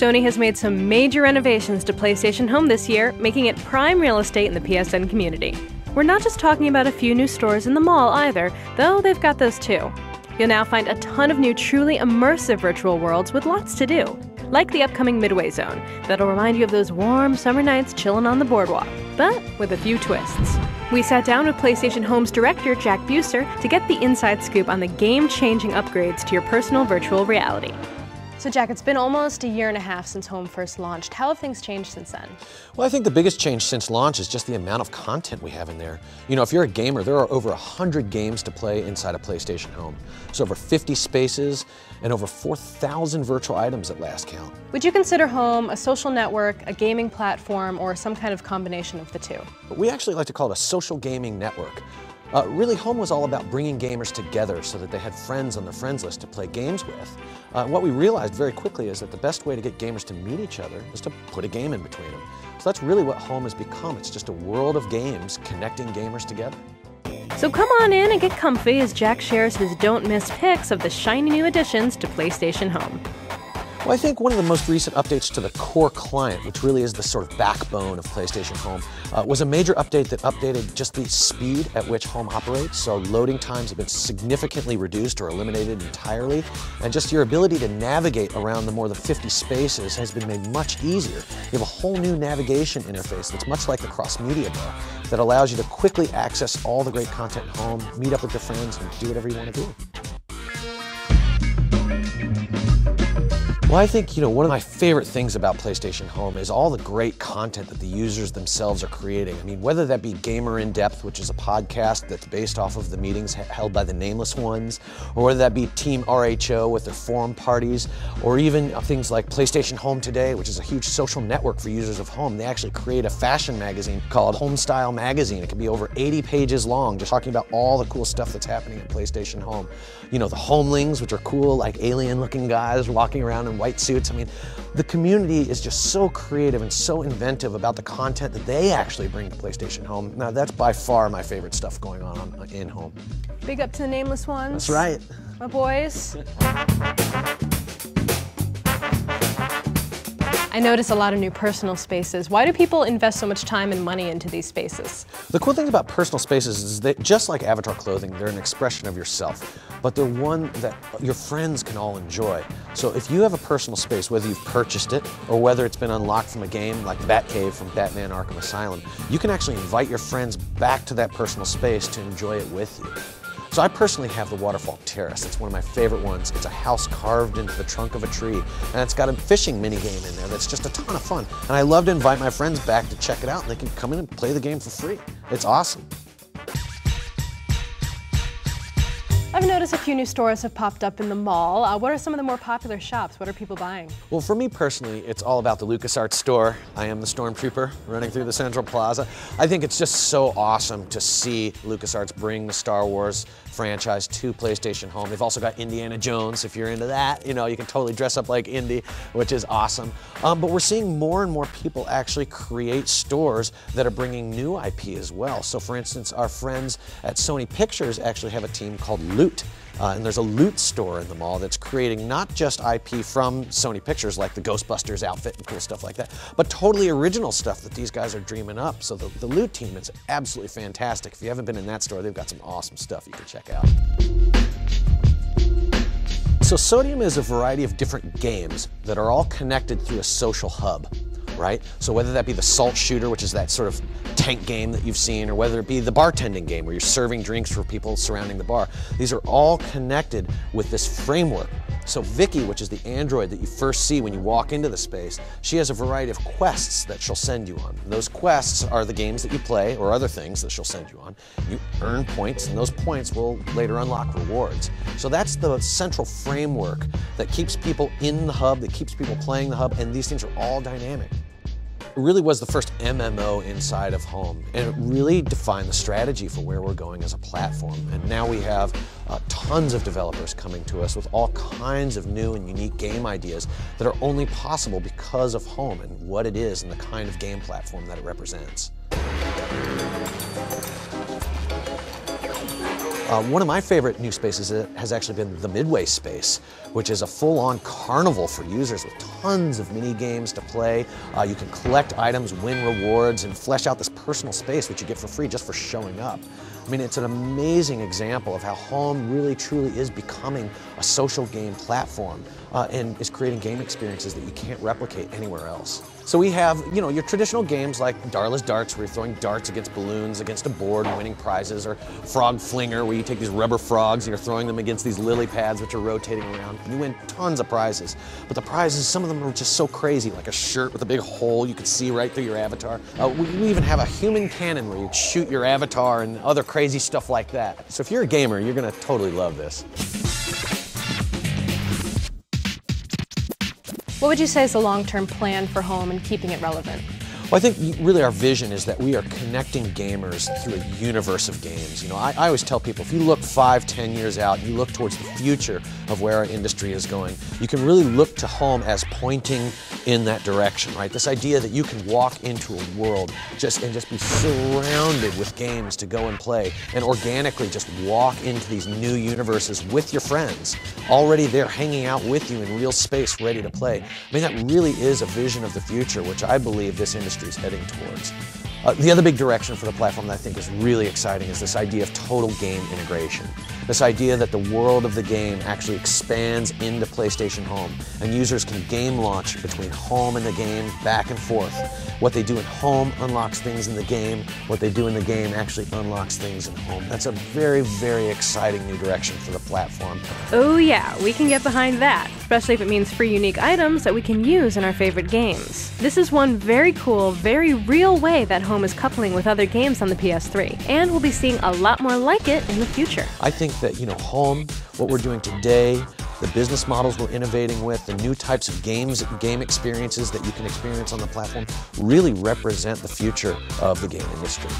Sony has made some major renovations to PlayStation Home this year, making it prime real estate in the PSN community. We're not just talking about a few new stores in the mall either, though they've got those too. You'll now find a ton of new truly immersive virtual worlds with lots to do, like the upcoming Midway Zone, that'll remind you of those warm summer nights chilling on the boardwalk, but with a few twists. We sat down with PlayStation Home's director, Jack Buser, to get the inside scoop on the game-changing upgrades to your personal virtual reality. So Jack, it's been almost a year and a half since Home first launched. How have things changed since then? Well, I think the biggest change since launch is just the amount of content we have in there. You know, if you're a gamer, there are over 100 games to play inside a PlayStation Home. So over 50 spaces and over 4,000 virtual items at last count. Would you consider Home a social network, a gaming platform, or some kind of combination of the two? We actually like to call it a social gaming network. Really, Home was all about bringing gamers together so that they had friends on their friends list to play games with. What we realized very quickly is that the best way to get gamers to meet each other is to put a game in between them. So that's really what Home has become. It's just a world of games connecting gamers together. So come on in and get comfy as Jack shares his don't miss picks of the shiny new additions to PlayStation Home. Well, I think one of the most recent updates to the Qore client, which really is the sort of backbone of PlayStation Home, was a major update that updated just the speed at which Home operates. So loading times have been significantly reduced or eliminated entirely, and just your ability to navigate around the more than 50 spaces has been made much easier. You have a whole new navigation interface that's much like the cross-media bar that allows you to quickly access all the great content at home, meet up with your friends, and do whatever you want to do. Well, I think, one of my favorite things about PlayStation Home is all the great content that the users themselves are creating. I mean, whether that be Gamer in Depth, which is a podcast that's based off of the meetings held by the Nameless Ones, or whether that be Team RHO with their forum parties, or even things like PlayStation Home Today, which is a huge social network for users of Home. They actually create a fashion magazine called Homestyle Magazine. It can be over 80 pages long, just talking about all the cool stuff that's happening at PlayStation Home. You know, the Homelings, which are cool, like alien-looking guys walking around in white suits. I mean, the community is just so creative and so inventive about the content that they actually bring to PlayStation Home. Now, that's by far my favorite stuff going on in Home. Big up to the Nameless Ones. That's right. My boys. I notice a lot of new personal spaces. Why do people invest so much time and money into these spaces? The cool thing about personal spaces is that just like avatar clothing, they're an expression of yourself, but they're one that your friends can all enjoy. So if you have a personal space, whether you've purchased it or whether it's been unlocked from a game like Batcave from Batman Arkham Asylum, you can actually invite your friends back to that personal space to enjoy it with you. So I personally have the Waterfall Terrace. It's one of my favorite ones. It's a house carved into the trunk of a tree, and it's got a fishing mini game in there that's just a ton of fun. And I love to invite my friends back to check it out, and they can come in and play the game for free. It's awesome. I've noticed a few new stores have popped up in the mall. What are some of the more popular shops? What are people buying? Well, for me personally, it's all about the LucasArts store. I am the Stormtrooper running through the Central Plaza. I think it's just so awesome to see LucasArts bring the Star Wars franchise to PlayStation Home. They've also got Indiana Jones, if you're into that. You know, you can totally dress up like Indy, which is awesome. But we're seeing more and more people actually create stores that are bringing new IP as well. So for instance, our friends at Sony Pictures actually have a team called Loot. And there's a Loot store in the mall that's creating not just IP from Sony Pictures, like the Ghostbusters outfit and cool stuff like that, but totally original stuff that these guys are dreaming up. So the Loot team is absolutely fantastic. If you haven't been in that store, they've got some awesome stuff you can check out. So Sodium is a variety of different games that are all connected through a social hub. Right? So whether that be the Salt Shooter, which is that sort of tank game that you've seen, or whether it be the bartending game where you're serving drinks for people surrounding the bar, these are all connected with this framework. So Vicky, which is the android that you first see when you walk into the space, she has a variety of quests that she'll send you on. Those quests are the games that you play or other things that she'll send you on. You earn points, and those points will later unlock rewards. So that's the central framework that keeps people in the hub, that keeps people playing the hub, and these things are all dynamic. It really was the first MMO inside of Home, and it really defined the strategy for where we're going as a platform. And now we have tons of developers coming to us with all kinds of new and unique game ideas that are only possible because of Home and what it is and the kind of game platform that it represents. One of my favorite new spaces has actually been the Midway space, which is a full-on carnival for users with tons of mini games to play. You can collect items, win rewards, and flesh out this personal space which you get for free just for showing up. I mean, it's an amazing example of how home really truly is becoming a social game platform and is creating game experiences that you can't replicate anywhere else. So we have, you know, your traditional games like Darla's Darts, where you're throwing darts against balloons against a board and winning prizes, or Frog Flinger, where you take these rubber frogs and you're throwing them against these lily pads which are rotating around. You win tons of prizes. But the prizes, some of them are just so crazy, like a shirt with a big hole you can see right through your avatar. We even have a human cannon where you shoot your avatar and other crazy stuff like that. So if you're a gamer, you're gonna totally love this. What would you say is the long-term plan for home and keeping it relevant? Well, I think really our vision is that we are connecting gamers through a universe of games. You know, I always tell people, if you look 5, 10 years out, you look towards the future of where our industry is going, you can really look to home as pointing in that direction, right? This idea that you can walk into a world and just be surrounded with games to go and play, and organically just walk into these new universes with your friends, already there hanging out with you in real space, ready to play. I mean, that really is a vision of the future, which I believe this industry is heading towards. The other big direction for the platform that I think is really exciting is this idea of total game integration. This idea that the world of the game actually expands into PlayStation Home, and users can game launch between home and the game, back and forth. What they do in home unlocks things in the game. What they do in the game actually unlocks things in home. That's a very, very exciting new direction for the platform. Oh yeah, we can get behind that, especially if it means free unique items that we can use in our favorite games. This is one very cool, very real way that home is coupling with other games on the PS3, and we'll be seeing a lot more like it in the future. I think that, you know, home, what we're doing today, the business models we're innovating with, the new types of game experiences that you can experience on the platform really represent the future of the game industry.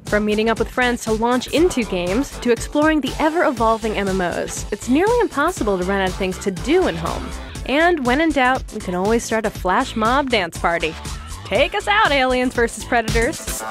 From meeting up with friends to launch into games, to exploring the ever-evolving MMOs, it's nearly impossible to run out of things to do in home. And when in doubt, we can always start a flash mob dance party. Take us out, aliens versus predators!